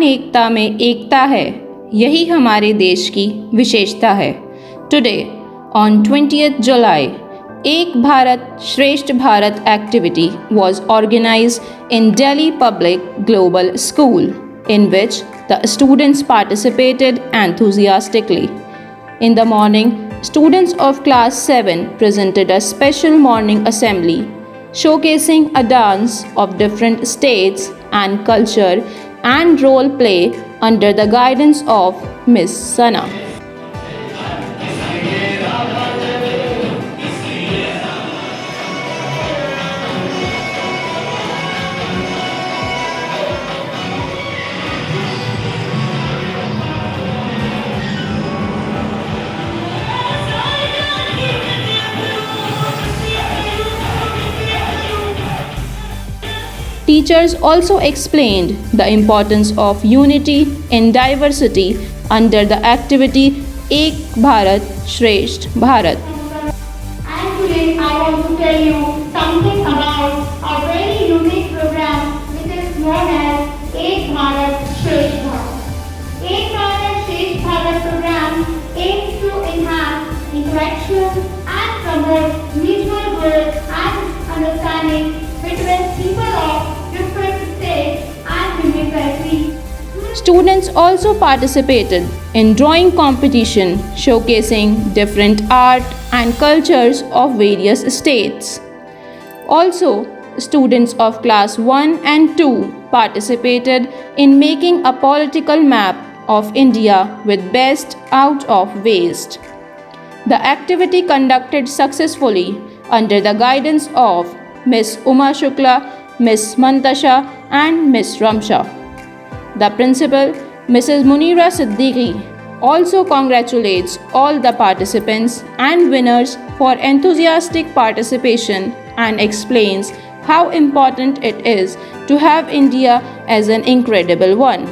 अनेकता में एकता है, यही हमारे देश की विशेषता है. Today, on 20th July, Ek Bharat Shreshtha Bharat activity was organized in Delhi Public Global School, in which the students participated enthusiastically. In the morning, students of class 7 presented a special morning assembly showcasing a dance of different states and culture and role play under the guidance of Ms. Sana. Teachers also explained the importance of unity in diversity under the activity Ek Bharat Shreshtha Bharat. And today I want to tell you something about a very unique program which is known as Ek Bharat Sheshtra Bharat. Ek Bharat Sheshtra Bharat program aims to enhance interaction and promote mutual growth and understanding between people of different states and unique countries. Students also participated in drawing competition showcasing different art and cultures of various states. Also, students of class 1 and 2 participated in making a political map of India with best out of waste. The activity conducted successfully under the guidance of Ms. Shukla, Ms. Mantasha and Ms. Rumsha. The principal, Mrs. Muneera Siddiqui, also congratulates all the participants and winners for enthusiastic participation and explains how important it is to have India as an incredible one.